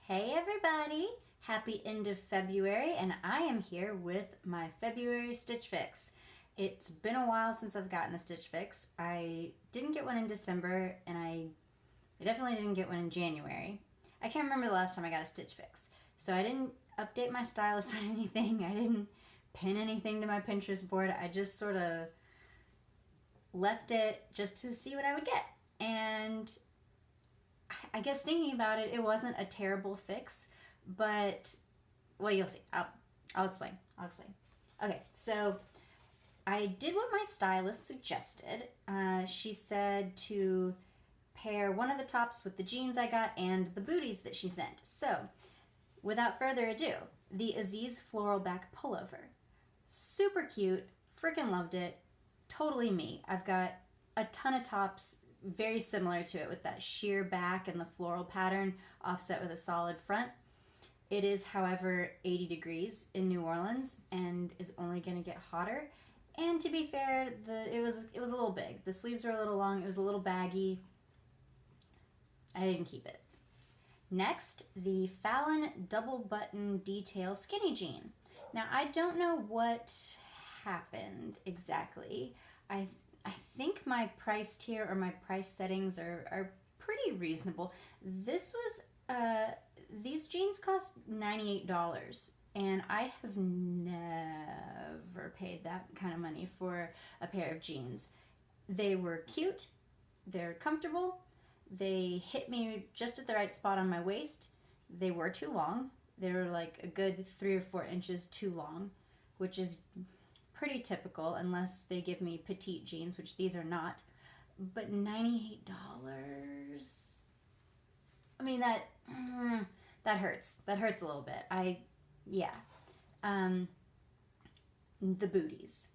Hey everybody! Happy end of February, and I am here with my February Stitch Fix. It's been a while since I've gotten a Stitch Fix. I didn't get one in December, and I definitely didn't get one in January. I can't remember the last time I got a Stitch Fix. So I didn't update my stylist on anything. I didn't pin anything to my Pinterest board. I just sort of left it just to see what I would get. And I guess thinking about it, it wasn't a terrible fix, but, well, you'll see. I'll explain. Okay, so I did what my stylist suggested. She said to pair one of the tops with the jeans I got and the booties that she sent. So, without further ado, the Aziz floral back pullover. Super cute, freaking loved it, totally me. I've got a ton of tops very similar to it with that sheer back and the floral pattern offset with a solid front. It is, however, 80 degrees in New Orleans and is only going to get hotter. And to be fair, it was a little big. The sleeves were a little long. It was a little baggy. I didn't keep it. Next, the Fallon double button detail skinny jean. Now, I don't know what happened exactly. I think my price tier or my price settings are pretty reasonable. These jeans cost $98, and I have never paid that kind of money for a pair of jeans. They were cute, they're comfortable, they hit me just at the right spot on my waist. They were too long. They were like a good 3 or 4 inches too long, which is pretty typical unless they give me petite jeans, which these are not. But $98, I mean, that hurts. That hurts a little bit. The booties,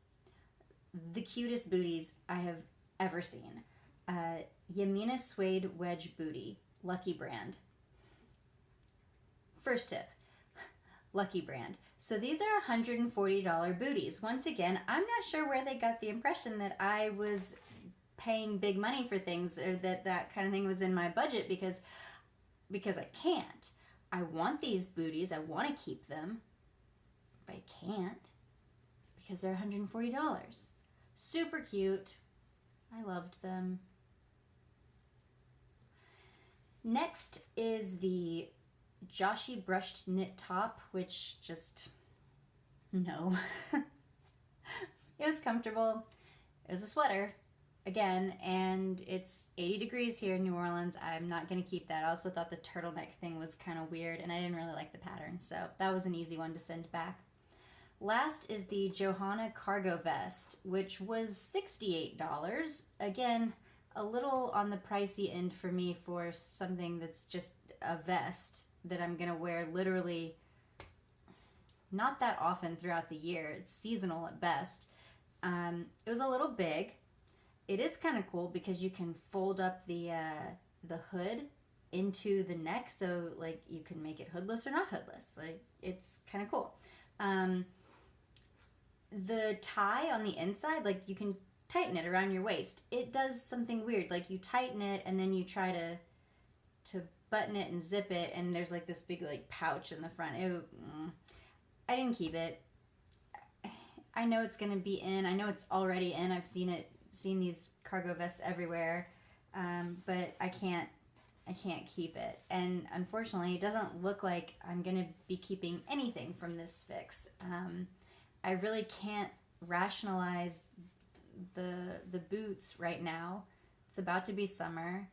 the cutest booties I have ever seen. Yamina suede wedge booty, Lucky brand. First tip, Lucky brand. So these are $140 booties. Once again, I'm not sure where they got the impression that I was paying big money for things, or that kind of thing was in my budget, because I can't. I want these booties. I want to keep them, but I can't because they're $140. Super cute. I loved them. Next is the Joshi brushed knit top, which just, no. It was comfortable. It was a sweater, again, and it's 80 degrees here in New Orleans. I'm not going to keep that. I also thought the turtleneck thing was kind of weird, and I didn't really like the pattern, so that was an easy one to send back. Last is the Johanna cargo vest, which was $68. Again, a little on the pricey end for me for something that's just a vest that I'm going to wear literally not that often throughout the year. It's seasonal at best. It was a little big. It is kind of cool because you can fold up the hood into the neck, so like you can make it hoodless or not hoodless. Like, it's kind of cool. The tie on the inside, like you can tighten it around your waist. It does something weird. Like you tighten it and then you try to button it and zip it, and there's like this big like pouch in the front. I didn't keep it. I know it's gonna be in. I know it's already in. I've seen these cargo vests everywhere, but I can't keep it. And unfortunately, it doesn't look like I'm gonna be keeping anything from this fix. I really can't rationalize the boots right now. It's about to be summer.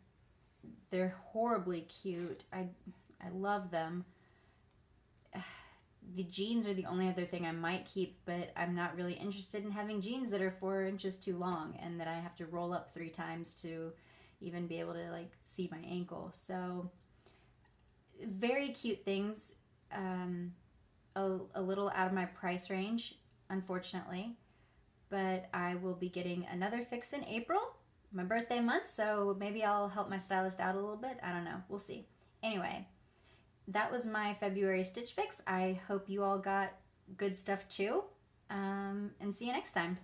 They're horribly cute. I love them. The jeans are the only other thing I might keep, but I'm not really interested in having jeans that are 4 inches too long and that I have to roll up 3 times to even be able to like see my ankle. So very cute things. A little out of my price range, unfortunately, but I will be getting another fix in April, my birthday month, so maybe I'll help my stylist out a little bit. I don't know. We'll see. Anyway, that was my February Stitch Fix. I hope you all got good stuff too, and see you next time.